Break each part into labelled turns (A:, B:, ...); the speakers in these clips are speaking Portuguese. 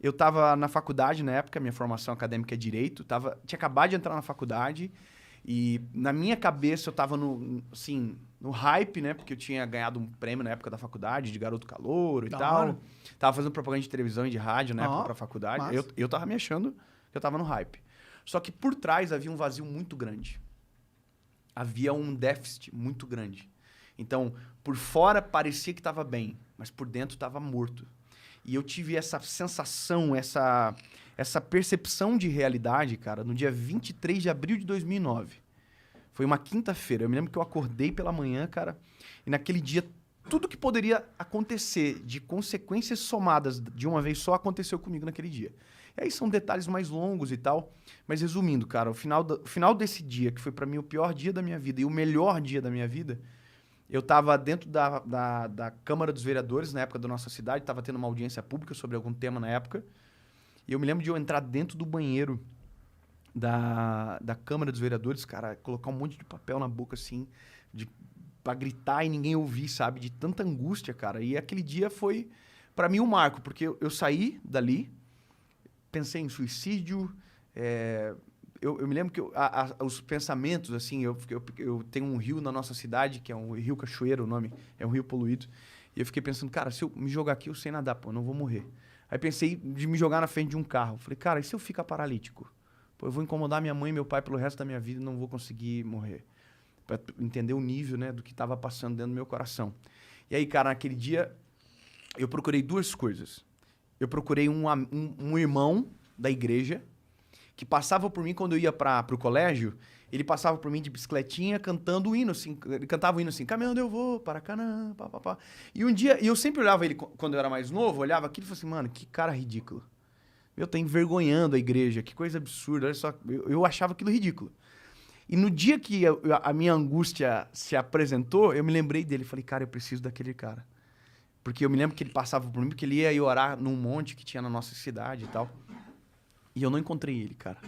A: Eu estava na faculdade na época, minha formação acadêmica é Direito, tinha acabado de entrar na faculdade e na minha cabeça eu estava assim, no hype, né? Porque eu tinha ganhado um prêmio na época da faculdade, de garoto calouro e
B: Da
A: tal.
B: hora.
A: Tava fazendo propaganda de televisão e de rádio na época
B: Ó,
A: pra faculdade.
B: massa.
A: Eu tava me achando que eu tava no hype. Só que por trás havia um vazio muito grande. Havia um déficit muito grande. Então, por fora parecia que estava bem, mas por dentro estava morto. E eu tive essa sensação, essa percepção de realidade, cara, no dia 23 de abril de 2009. Foi uma quinta-feira. Eu me lembro que eu acordei pela manhã, cara, e naquele dia tudo que poderia acontecer de consequências somadas de uma vez só aconteceu comigo naquele dia. E aí são detalhes mais longos e tal, mas resumindo, cara, o final desse dia, que foi pra mim o pior dia da minha vida e o melhor dia da minha vida, eu tava dentro da Câmara dos Vereadores, na época da nossa cidade, tava tendo uma audiência pública sobre algum tema na época, e eu me lembro de eu entrar dentro do banheiro da Câmara dos Vereadores, cara, colocar um monte de papel na boca, assim, pra gritar e ninguém ouvir, sabe? De tanta angústia, cara. E aquele dia foi, pra mim, um marco, porque eu saí dali, pensei em suicídio, eu me lembro que os pensamentos, assim, eu tenho um rio na nossa cidade, que é um rio Cachoeira, o nome, é um rio poluído, e eu fiquei pensando, cara, se eu me jogar aqui, eu sei nadar, pô, eu não vou morrer. Aí pensei de me jogar na frente de um carro. Falei, cara, e se eu ficar paralítico? Pô, eu vou incomodar minha mãe e meu pai pelo resto da minha vida e não vou conseguir morrer. Pra entender o nível, né, do que estava passando dentro do meu coração. E aí, cara, naquele dia, eu procurei duas coisas. Eu procurei um irmão da igreja que passava por mim quando eu ia para o colégio. Ele passava por mim de bicicletinha cantando o hino, assim. Ele cantava o hino assim, caminhando eu vou para Canaã, pá, pá, pá. E um dia, e eu sempre olhava ele quando eu era mais novo, olhava aquilo e falava assim, mano, que cara ridículo. Eu tô envergonhando a igreja, que coisa absurda. Olha só, eu achava aquilo ridículo. E no dia que a minha angústia se apresentou, eu me lembrei dele. Falei, cara, eu preciso daquele cara. Porque eu me lembro que ele passava por mim, porque ele ia ir orar num monte que tinha na nossa cidade e tal. E eu não encontrei ele, cara.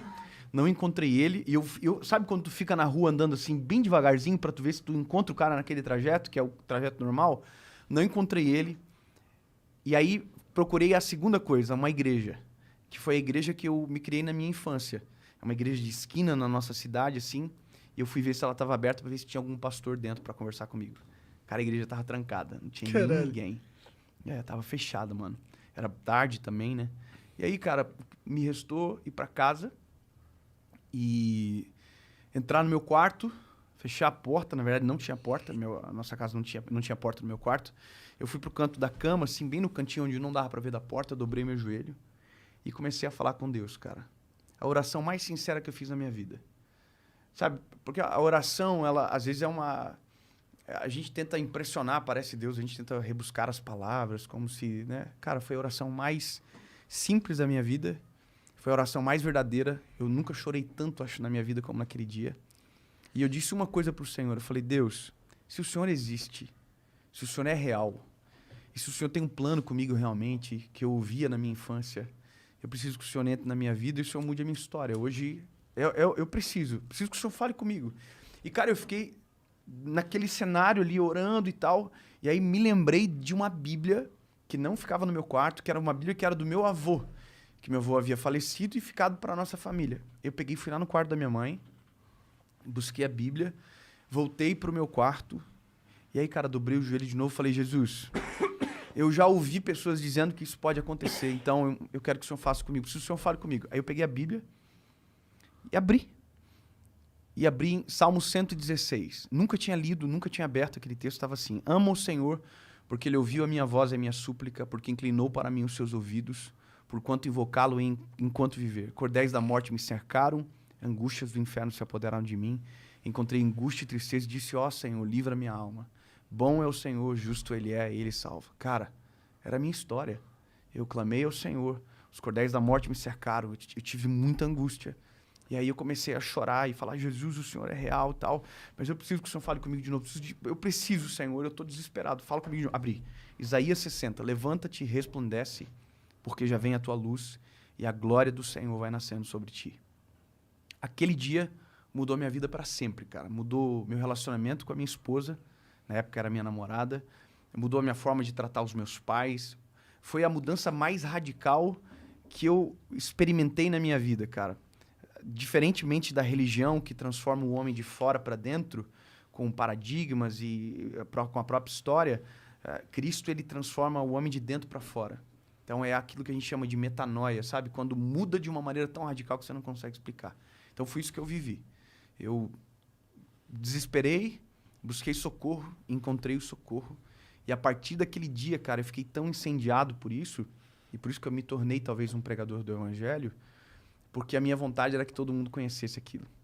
A: Não encontrei ele. E sabe quando tu fica na rua andando assim, bem devagarzinho, pra tu ver se tu encontra o cara naquele trajeto, que é o trajeto normal? Não encontrei ele. E aí procurei a segunda coisa, uma igreja. Que foi a igreja que eu me criei na minha infância. É uma igreja de esquina na nossa cidade, assim. E eu fui ver se ela estava aberta para ver se tinha algum pastor dentro para conversar comigo. Cara, a igreja tava trancada, não tinha
B: Caralho.
A: ninguém. Tava fechada, mano. Era tarde também, né? E aí, cara, me restou ir para casa e entrar no meu quarto, fechar a porta. Na verdade, não tinha porta. A nossa casa não tinha porta no meu quarto. Eu fui pro canto da cama, assim, bem no cantinho onde não dava para ver da porta. Eu dobrei meu joelho e comecei a falar com Deus, cara. A oração mais sincera que eu fiz na minha vida. Sabe? Porque a oração, ela às vezes é uma... A gente tenta impressionar, parece Deus, a gente tenta rebuscar as palavras, como se, né? Cara, foi a oração mais simples da minha vida. Foi a oração mais verdadeira. Eu nunca chorei tanto, acho, na minha vida como naquele dia. E eu disse uma coisa pro Senhor. Eu falei, Deus, se o Senhor existe, se o Senhor é real, e se o Senhor tem um plano comigo realmente, que eu ouvia na minha infância, eu preciso que o Senhor entre na minha vida e o Senhor mude a minha história. Hoje, eu preciso que o Senhor fale comigo. E, cara, eu fiquei naquele cenário ali, orando e tal, e aí me lembrei de uma Bíblia que não ficava no meu quarto, que era uma Bíblia que era do meu avô, que meu avô havia falecido e ficado para nossa família. Eu peguei, fui lá no quarto da minha mãe, busquei a Bíblia, voltei pro meu quarto, e aí, cara, dobrei o joelho de novo e falei, Jesus, eu já ouvi pessoas dizendo que isso pode acontecer, então eu quero que o Senhor faça comigo, preciso que o Senhor fale comigo. Aí eu peguei a Bíblia e abri. E abri em Salmo 116. Nunca tinha lido, nunca tinha aberto aquele texto, estava assim, amo o Senhor, porque Ele ouviu a minha voz e a minha súplica, porque inclinou para mim os seus ouvidos, por quanto invocá-lo enquanto viver. Cordéis da morte me cercaram, angústias do inferno se apoderaram de mim, encontrei angústia e tristeza e disse, ó Senhor, livra minha alma. Bom é o Senhor, justo Ele é, Ele salva. Cara, era a minha história. Eu clamei ao Senhor, os cordéis da morte me cercaram, eu tive muita angústia. E aí eu comecei a chorar e falar, Jesus, o Senhor é real e tal, mas eu preciso que o Senhor fale comigo de novo. Eu preciso, Senhor, eu estou desesperado, fala comigo de novo. Abri. Isaías 60, levanta-te e resplandece, porque já vem a tua luz e a glória do Senhor vai nascendo sobre ti. Aquele dia mudou minha vida para sempre, cara. Mudou meu relacionamento com a minha esposa, na época era minha namorada, mudou a minha forma de tratar os meus pais, foi a mudança mais radical que eu experimentei na minha vida, cara. Diferentemente da religião que transforma o homem de fora para dentro, com paradigmas e com a própria história, Cristo ele transforma o homem de dentro para fora. Então é aquilo que a gente chama de metanoia, sabe? Quando muda de uma maneira tão radical que você não consegue explicar. Então foi isso que eu vivi. Eu desesperei, busquei socorro, encontrei o socorro. E a partir daquele dia, cara, eu fiquei tão incendiado por isso, e por isso que eu me tornei talvez um pregador do evangelho, porque a minha vontade era que todo mundo conhecesse aquilo.